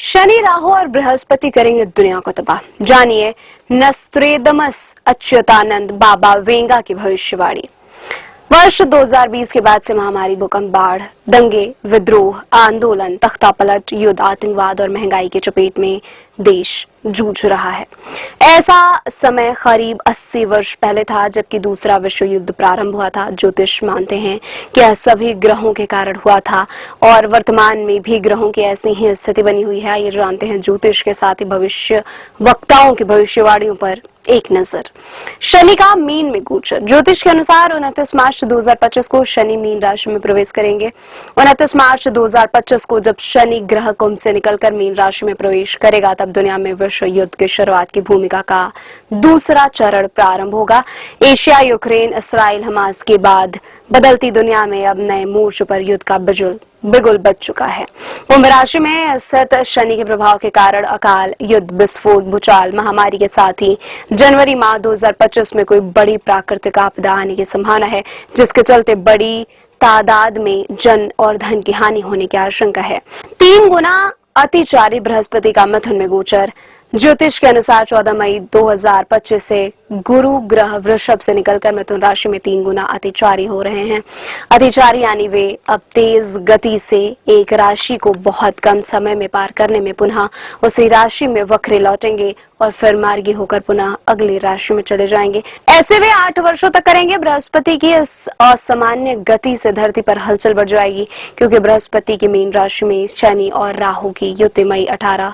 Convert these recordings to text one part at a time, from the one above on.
शनि, राहु और बृहस्पति करेंगे दुनिया को तबाह। जानिए नस्त्रेदमस अच्युतानंद बाबा वेंगा की भविष्यवाणी। वर्ष 2020 के बाद से महामारी, भूकंप, बाढ़, दंगे, विद्रोह, आंदोलन, तख्तापलट, युद्ध, आतंकवाद और महंगाई की चपेट में देश जूझ रहा है। ऐसा समय करीब 80 वर्ष पहले था जबकि दूसरा विश्व युद्ध प्रारंभ हुआ था। ज्योतिष मानते हैं कि यह सभी ग्रहों के कारण हुआ था और वर्तमान में भी ग्रहों की ऐसी ही स्थिति बनी हुई है। ये जानते हैं ज्योतिष के साथ ही भविष्य वक्ताओं की भविष्यवाणियों पर एक नजर। शनि का मीन में गोचर। ज्योतिष के अनुसार 29 मार्च 2025 को शनि मीन राशि में प्रवेश करेंगे। 29 मार्च 2025 को जब शनि ग्रह कुंभ से निकलकर मीन राशि में प्रवेश करेगा तब दुनिया में विश्व युद्ध की शुरुआत की भूमिका का दूसरा चरण प्रारंभ होगा। एशिया, यूक्रेन, इसराइल, हमास के बाद बदलती दुनिया में अब नए मोर्चों पर युद्ध का बिगुल बज चुका है। कुंभ राशि में स्थित शनि के प्रभाव के कारण अकाल, युद्ध, विस्फोट, भूचाल, महामारी के साथ ही जनवरी माह 2025 में कोई बड़ी प्राकृतिक आपदा आने की संभावना है, जिसके चलते बड़ी तादाद में जन और धन की हानि होने की आशंका है। 3 गुना अतिचारी बृहस्पति का मिथुन में गोचर। ज्योतिष के अनुसार 14 मई 2025 से गुरु ग्रह वृषभ से निकलकर मिथुन राशि में 3 गुना अतिचारी हो रहे हैं। अतिचारी यानी वे अब तेज गति से एक राशि को बहुत कम समय में पार करने में पुनः उसी राशि में वक्रे लौटेंगे और फिर मार्गी होकर पुनः अगली राशि में चले जाएंगे। ऐसे वे 8 वर्षों तक करेंगे। बृहस्पति की इस असामान्य गति से धरती पर हलचल बढ़ जाएगी क्योंकि बृहस्पति की मीन राशि में शनि और राहु की युति मई 18,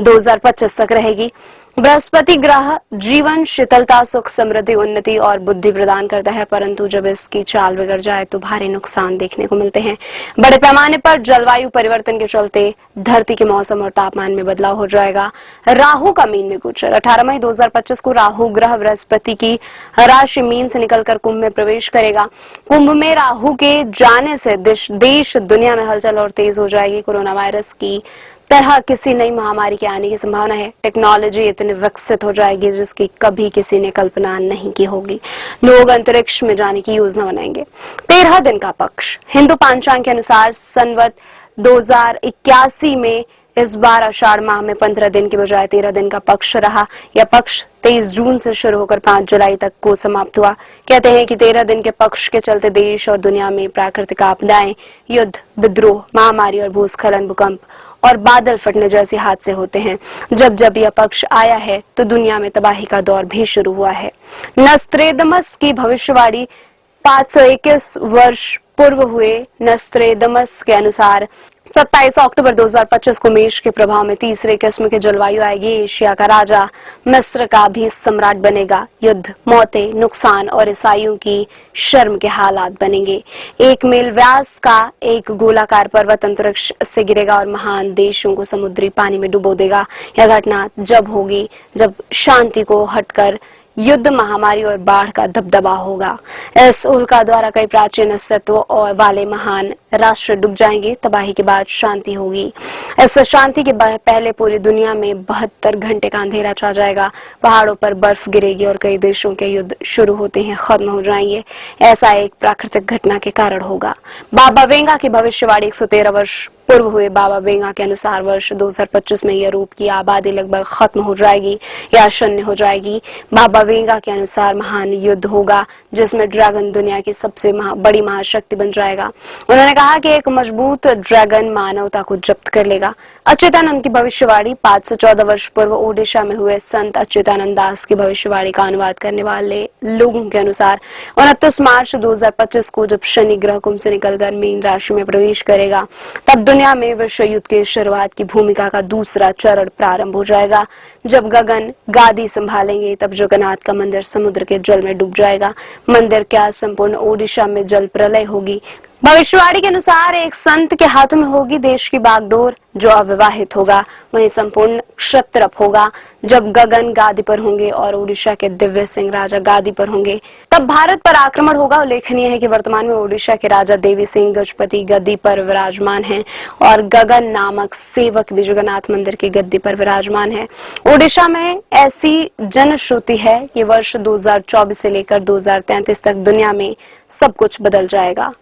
2025 तक रहेगी। बृहस्पति ग्रह जीवन, शीतलता, सुख, समृद्धि, उन्नति और बुद्धि प्रदान करता है, परंतु जब इसकी चाल बिगड़ जाए तो भारी नुकसान देखने को मिलते हैं। बड़े पैमाने पर जलवायु परिवर्तन के चलते धरती के मौसम और तापमान में बदलाव हो जाएगा। राहु का मीन में गोचर। 18 मई 2025 को राहु ग्रह बृहस्पति की राशि मीन से निकलकर कुंभ में प्रवेश करेगा। कुंभ में राहु के जाने से देश दुनिया में हलचल और तेज हो जाएगी। कोरोना वायरस की तरह किसी नई महामारी के आने की संभावना है। टेक्नोलॉजी इतनी विकसित हो जाएगी जिसकी कभी किसी ने कल्पना नहीं की होगी। लोग अंतरिक्ष में जाने की योजना बनाएंगे। 13 दिन का पक्ष। हिंदू पांचांग के अनुसार संवत 2081 में इस बार आषाढ़ माह में 15 दिन के बजाय 13 दिन का पक्ष रहा। यह पक्ष 23 जून से शुरू होकर 5 जुलाई तक को समाप्त हुआ। कहते हैं कि 13 दिन के पक्ष के चलते देश और दुनिया में प्राकृतिक आपदाएं, युद्ध, विद्रोह, महामारी और भूस्खलन, भूकंप और बादल फटने जैसे हादसे होते हैं। जब जब यह पक्ष आया है तो दुनिया में तबाही का दौर भी शुरू हुआ है। नस्त्रेदमस की भविष्यवाणी 521 वर्ष पूर्व हुए नस्त्रेदमस के अनुसार 27 अक्टूबर 2025 को मेष के प्रभाव में तीसरे किस्म की जलवायु आएगी। एशिया का राजा, मिस्र का भी सम्राट बनेगा। युद्ध, मौतें, नुकसान और ईसाइयों की शर्म के हालात बनेंगे। 1 मील व्यास का एक गोलाकार पर्वत अंतरिक्ष से गिरेगा और महान देशों को समुद्री पानी में डुबो देगा। यह घटना जब होगी जब शांति को हटकर युद्ध, महामारी और बाढ़ का दबदबा होगा। इस उल्का द्वारा कई प्राचीन अस्तित्व वाले महान राष्ट्र डूब जाएंगे। तबाही के बाद शांति होगी। इस शांति के पहले पूरी दुनिया में 72 घंटे का अंधेरा छा जाएगा। पहाड़ों पर बर्फ गिरेगी और कई देशों के युद्ध शुरू होते हैं खत्म हो जाएंगे। ऐसा एक प्राकृतिक घटना के कारण होगा। बाबा वेंगा की भविष्यवाणी 113 वर्ष पूर्व हुए बाबा वेंगा के अनुसार वर्ष 2025 में यूरोप की आबादी लगभग खत्म हो जाएगी या शून्य हो जाएगी। बाबा वेंगा के अनुसार महान युद्ध होगा जिसमें ड्रैगन दुनिया की सबसे बड़ी महाशक्ति बन जाएगा। उन्होंने कहा कि एक मजबूत ड्रैगन मानवता को जब्त कर लेगा। अच्युतानंद की भविष्यवाणी 514 वर्ष पूर्व ओडिशा में हुए संत अच्युतानंद दास की भविष्यवाणी का अनुवाद करने वाले लोगों के अनुसार 29 मार्च 2025 को जब शनि ग्रह कुंभ से निकलकर मीन राशि में प्रवेश करेगा तब दुनिया में विश्व युद्ध की शुरुआत की भूमिका का दूसरा चरण प्रारंभ हो जाएगा। जब गगन गादी संभालेंगे तब जगन्नाथ का मंदिर समुद्र के जल में डूब जाएगा। मंदिर क्या संपूर्ण ओडिशा में जल प्रलय होगी। भविष्यवाणी के अनुसार एक संत के हाथों में होगी देश की बागडोर। जो अविवाहित होगा वहीं संपूर्ण क्षत्रप होगा। जब गगन गादी पर होंगे और ओडिशा के दिव्य सिंह राजा गादी पर होंगे तब भारत पर आक्रमण होगा। उल्लेखनीय है कि वर्तमान में ओडिशा के राजा देवी सिंह गजपति गद्दी पर विराजमान हैं और गगन नामक सेवक भी जगन्नाथ मंदिर की गद्दी पर विराजमान है। ओडिशा में ऐसी जनश्रुति है कि वर्ष 2024 से लेकर 2033 तक दुनिया में सब कुछ बदल जाएगा।